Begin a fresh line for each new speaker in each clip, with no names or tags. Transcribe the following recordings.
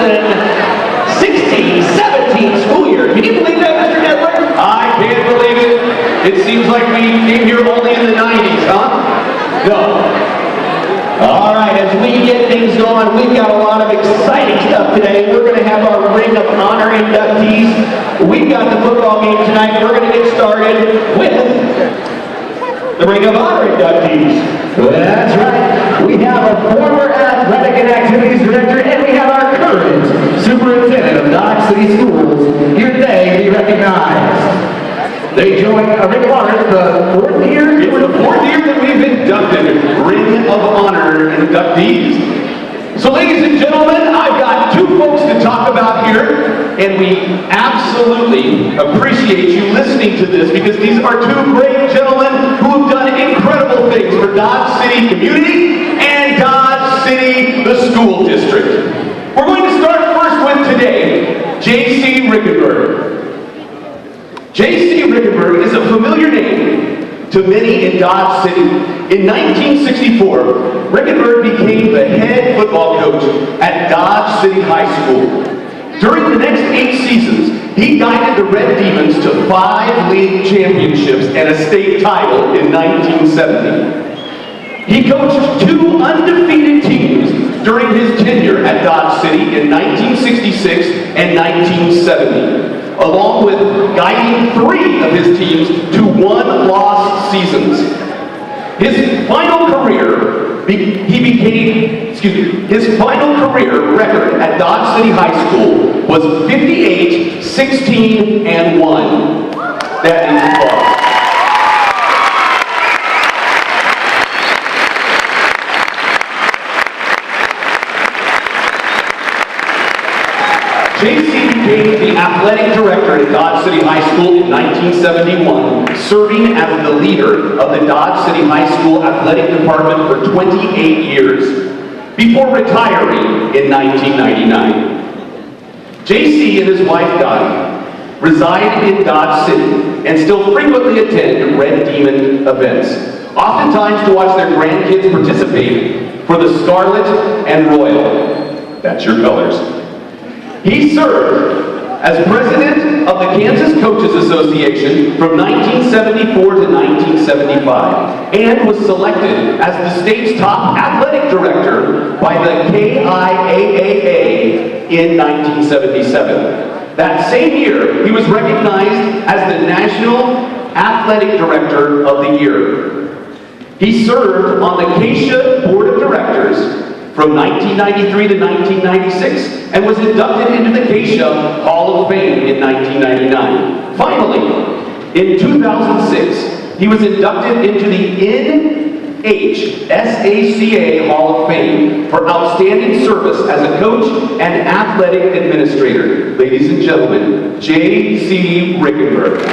2016-17 school year. Can you believe that, Mr. Nedler?
I can't believe it. It seems like we came here only in the 90s, huh?
No. All right, as we get things going, we've got a lot of exciting stuff today. We're going to have our Ring of Honor inductees. We've got the football game tonight. We're going to get started with the Ring of Honor inductees. That's right. We have a former athletic and activities director, and we have our current superintendent of Dodge City Schools. Here today to be recognized. They join a Ring of Honor the fourth year.
It's the fourth year that we've inducted Ring of Honor inductees. So ladies and gentlemen, I've got two folks to talk about here, and we absolutely appreciate you listening to this because these are two great gentlemen who have done incredible things for Dodge City community and Dodge City, the school district. We're going to start first with today, J.C. Riekenberg. J.C. Riekenberg is a familiar name to many in Dodge City. In 1964, Riekenberg became the head football coach at Dodge City High School. During the next 8 seasons, he guided the Red Demons to 5 league championships and a state title in 1970. He coached 2 undefeated teams during his tenure at Dodge City in 1966 and 1970. Along with guiding 3 of his teams to 1-loss seasons. His final career his final career record at Dodge City High School was 58, 16, and 1. That is applause. J.C. became the athletic director at Dodge City High School in 1971, serving as the leader of the Dodge City High School athletic department for 28 years, before retiring in 1999. J.C. and his wife Dottie reside in Dodge City and still frequently attend Red Demon events, oftentimes to watch their grandkids participate for the Scarlet and Royal. That's your colors. He served as president of the Kansas Coaches Association from 1974 to 1975 and was selected as the state's top athletic director by the KIAAA in 1977. That same year, he was recognized as the National Athletic Director of the Year. He served on the KSHA Board of Directors from 1993 to 1996, and was inducted into the KSHA Hall of Fame in 1999. Finally, in 2006, he was inducted into the NHSACA Hall of Fame for outstanding service as a coach and athletic administrator. Ladies and gentlemen, J.C. Riekenberg.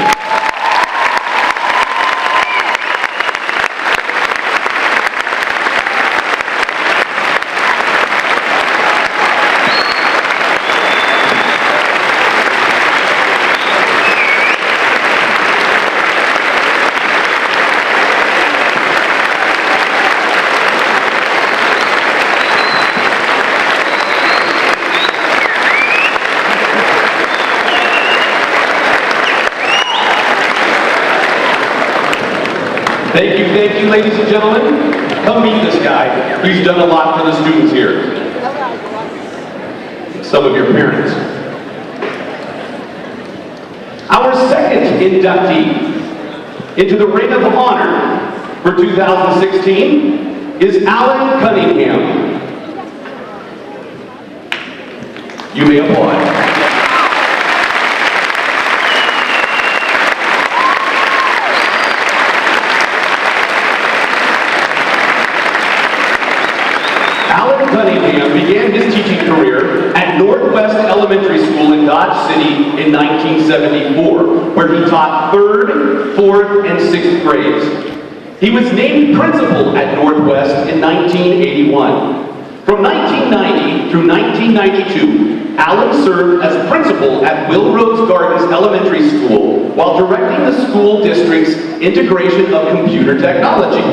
Thank you, ladies and gentlemen. Come meet this guy. He's done a lot for the students here. Some of your parents. Our second inductee into the Ring of Honor for 2016 is Alan Cunningham. You may applaud. Cunningham began his teaching career at Northwest Elementary School in Dodge City in 1974, where he taught 3rd, 4th, and 6th grades. He was named principal at Northwest in 1981. From 1990 through 1992, Alan served as principal at Will Rose Gardens Elementary School while directing the school district's integration of computer technology.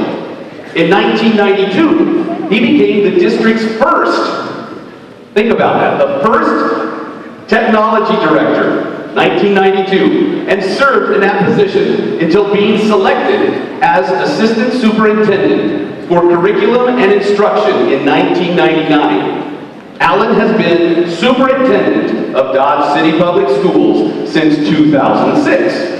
In 1992, he became the district's first Think about that. The first technology director, 1992, and served in that position until being selected as assistant superintendent for curriculum and instruction in 1999. Alan has been superintendent of Dodge City Public Schools since 2006.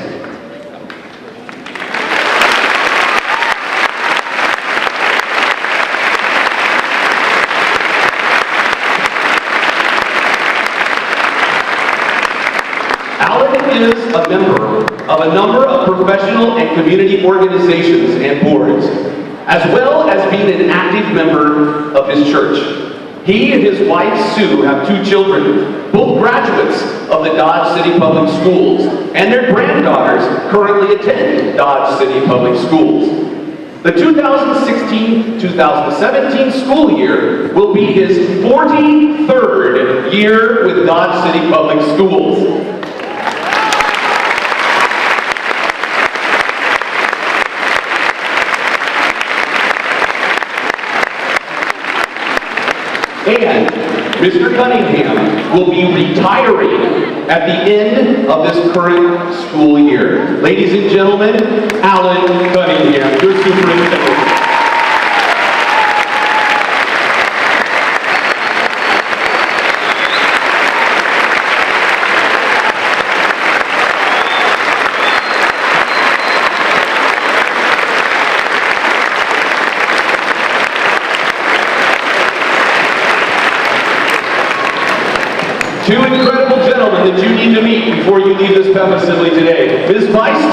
Alan is a member of a number of professional and community organizations and boards, as well as being an active member of his church. He and his wife, Sue, have 2 children, both graduates of the Dodge City Public Schools, and their granddaughters currently attend Dodge City Public Schools. The 2016-2017 school year will be his 43rd year with Dodge City Public Schools. And Mr. Cunningham will be retiring at the end of this current school year. Ladies and gentlemen, Alan Cunningham, your superintendent. Two incredible gentlemen that you need to meet before you leave this Pep Assembly today. Ms. Feist.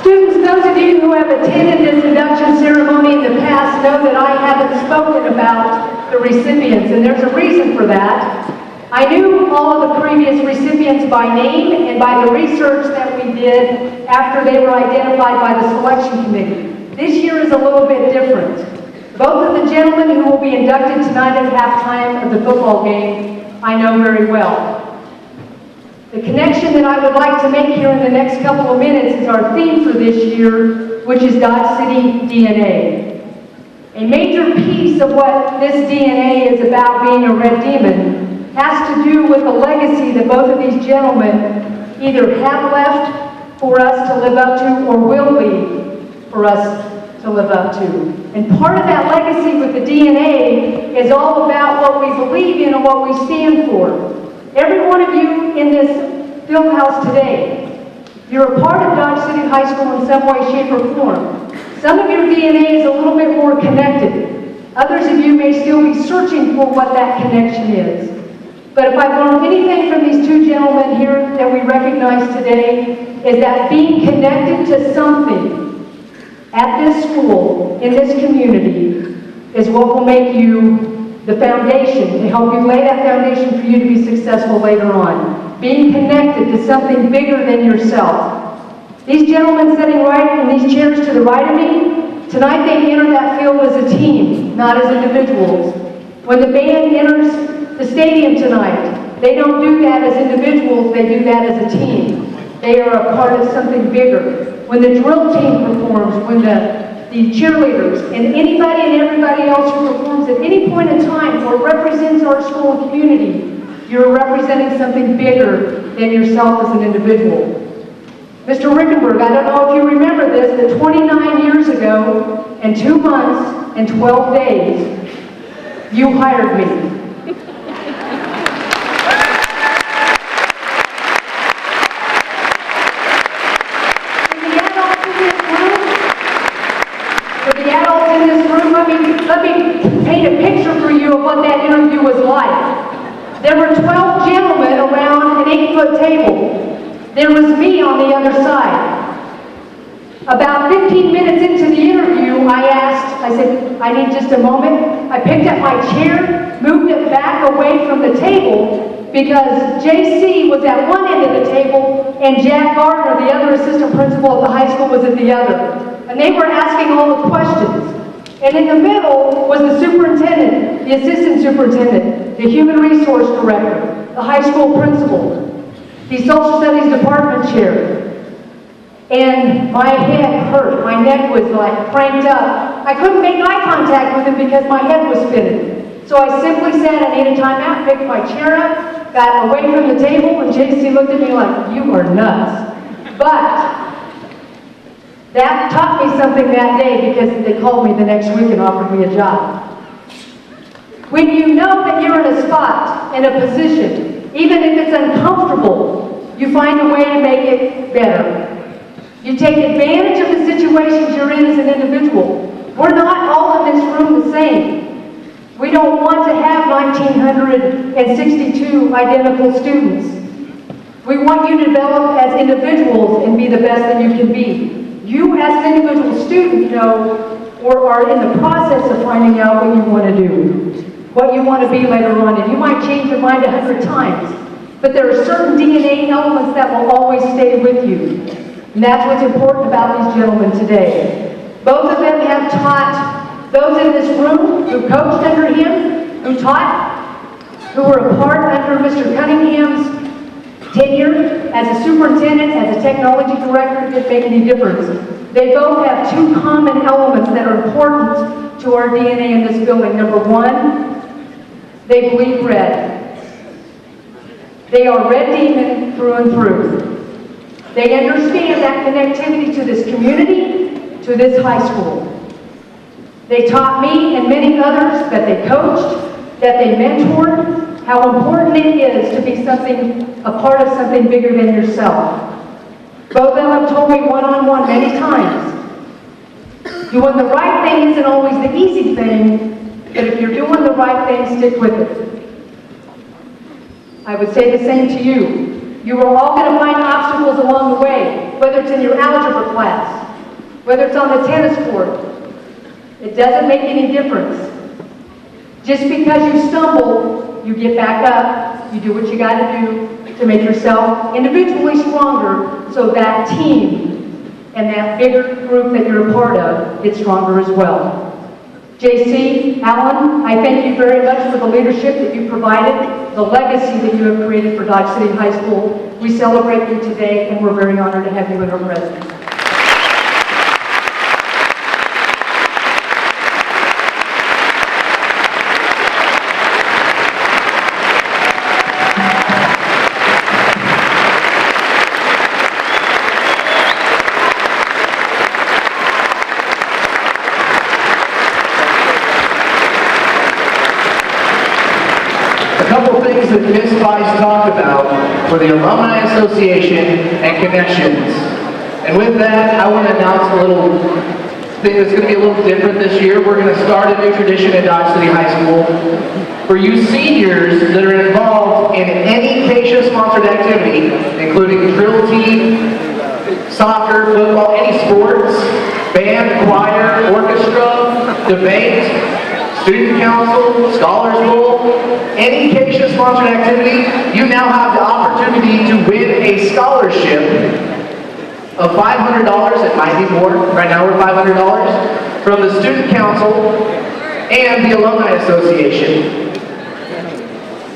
Students, those of you who have attended this induction ceremony in the past know that I haven't spoken about the recipients, and there's a reason for that. I knew all of the previous recipients by name and by the research that we did after they were identified by the selection committee. This year is a little bit different. Both of the gentlemen who will be inducted tonight at halftime of the football game I know very well. The connection that I would like to make here in the next couple of minutes is our theme for this year, which is Dodge City DNA. A major piece of what this DNA is about, being a red demon, has to do with the legacy that both of these gentlemen either have left for us to live up to or will leave for us to live up to. And part of that legacy with the DNA is all about what we believe in and what we stand for. Every one of you in this field house today, you're a part of Dodge City High School in some way, shape, or form. Some of your DNA is a little bit more connected. Others of you may still be searching for what that connection is. But if I've learned anything from these 2 gentlemen here that we recognize today, is that being connected to something at this school, in this community, is what will make you the foundation, to help you lay that foundation for you to be successful later on. Being connected to something bigger than yourself. These gentlemen sitting right in these chairs to the right of me, tonight they enter that field as a team, not as individuals. When the band enters the stadium tonight, they don't do that as individuals, they do that as a team. They are a part of something bigger. When the drill team performs, when the cheerleaders, and anybody and everybody else who performs at any point in time or represents our school and community, you're representing something bigger than yourself as an individual. Mr. Riekenberg, I don't know if you remember this, but 29 years ago, and 2 months and 12 days, you hired me. Let me paint a picture for you of what that interview was like. There were 12 gentlemen around an 8-foot table. There was me on the other side. About 15 minutes into the interview, I said, I need just a moment. I picked up my chair, moved it back away from the table, because JC was at one end of the table and Jack Gardner, the other assistant principal at the high school, was at the other. And they were asking all the questions. And in the middle was the superintendent, the assistant superintendent, the human resource director, the high school principal, the social studies department chair. And my head hurt. My neck was like cranked up. I couldn't make eye contact with him because my head was spinning. So I simply said, I need a timeout, picked my chair up, got away from the table, and JC looked at me like, you are nuts. But that taught me something that day because they called me the next week and offered me a job. When you know that you're in a spot, in a position, even if it's uncomfortable, you find a way to make it better. You take advantage of the situations you're in as an individual. We're not all in this room the same. We don't want to have 1,962 identical students. We want you to develop as individuals and be the best that you can be. You as an individual student know or are in the process of finding out what you want to do, what you want to be later on, and you might change your mind 100 times, but there are certain DNA elements that will always stay with you. And that's what's important about these gentlemen today. Both of them have taught those in this room who coached under him, who taught, who were a part under Mr. Cunningham's tenure as a superintendent, as a technology director. It didn't make any difference. They both have two common elements that are important to our DNA in this building. Number one, they bleed red. They are red demon through and through. They understand that connectivity to this community, to this high school. They taught me and many others that they coached, that they mentored, how important it is to be a part of something bigger than yourself. Both of them have told me one-on-one many times, doing the right thing isn't always the easy thing, but if you're doing the right thing, stick with it. I would say the same to you. You are all going to find obstacles along the way, whether it's in your algebra class, whether it's on the tennis court. It doesn't make any difference. Just because you stumble, you get back up, you do what you got to do to make yourself individually stronger so that team and that bigger group that you're a part of gets stronger as well. JC, Alan, I thank you very much for the leadership that you provided, the legacy that you have created for Dodge City High School. We celebrate you today, and we're very honored to have you in our presence.
That Ms. Vice talked about for the Alumni Association and connections. And with that, I want to announce a little thing that's going to be a little different this year. We're going to start a new tradition at Dodge City High School. For you seniors that are involved in any CASHA-sponsored activity, including drill team, soccer, football, any sports, band, choir, orchestra, debate, student council, scholars bowl, any CASHA-sponsored activity, you now have the opportunity to win a scholarship of $500. It might be more. Right now we're $500 from the student council and the Alumni Association.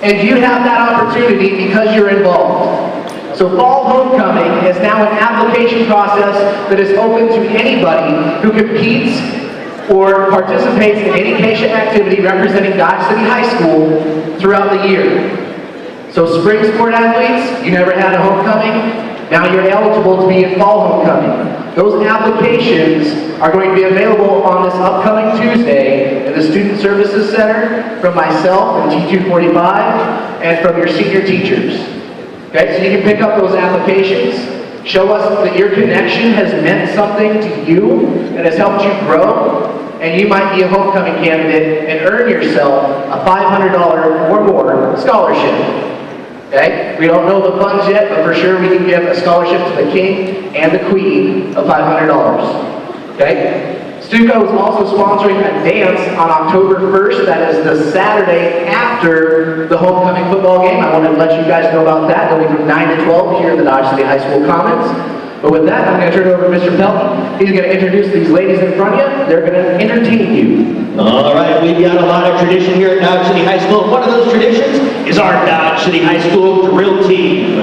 And you have that opportunity because you're involved. So Fall Homecoming is now an application process that is open to anybody who competes or participates in any CASHA activity representing Dodge City High School throughout the year. So spring sport athletes, you never had a homecoming, now you're eligible to be in fall homecoming. Those applications are going to be available on this upcoming Tuesday in the Student Services Center from myself and T245 and from your senior teachers. Okay, so you can pick up those applications. Show us that your connection has meant something to you and has helped you grow, and you might be a homecoming candidate and earn yourself a $500 or more scholarship. Okay? We don't know the funds yet, but for sure we can give a scholarship to the king and the queen of $500. Okay? Stuco is also sponsoring a dance on October 1st. That is the Saturday after the homecoming football game. I wanted to let you guys know about that. It'll be from 9 to 12 here in the Dodge City High School Commons. But with that, I'm going to turn it over to Mr. Pelton. He's going to introduce these ladies in front of you. They're going to entertain you.
All right, we've got a lot of tradition here at Dodge City High School. One of those traditions is our Dodge City High School drill team.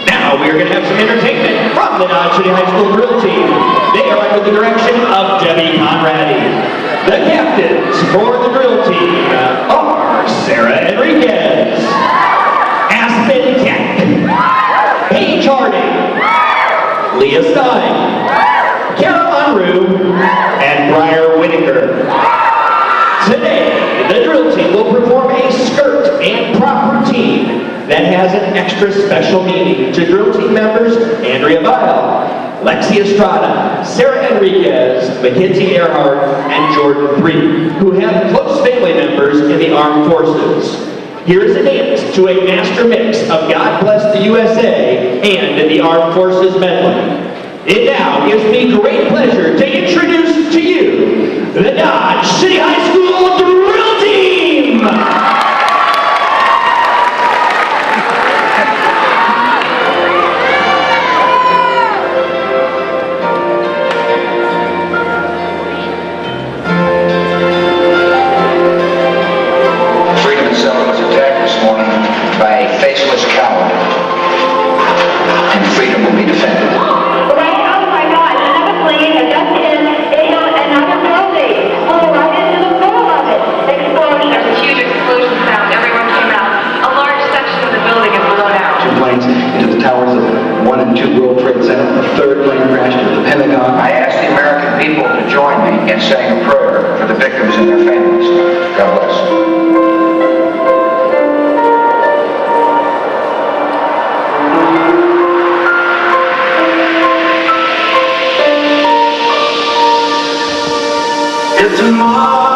Now we are going to have some entertainment from the Dodge City High School drill team. They are under the direction of Debbie Conradi. The captains for the drill team are Sarah Enriquez, Aspen Tech, Paige Harding, Leah Stein, Kara Unruh, and Briar Whitaker. Today, the drill team will perform a skirt and prop routine that has an extra special meaning to drill team members Andrea Bile, Lexi Estrada, Sarah Enriquez, Mackenzie Earhart, and Jordan Three, who have close family members in the armed forces. Here is a dance to a master mix of God Bless the USA and the Armed Forces medley. It now gives me great pleasure to introduce to you the Dodge City High School Drill Team!
Freedom itself was attacked this morning by a faceless coward, and freedom will be defended.
Into the towers of 1 and 2 World Trade Center. A third plane crashed into the Pentagon.
I ask the American people to join me in saying a prayer for the victims and their families. God bless.
It's tomorrow.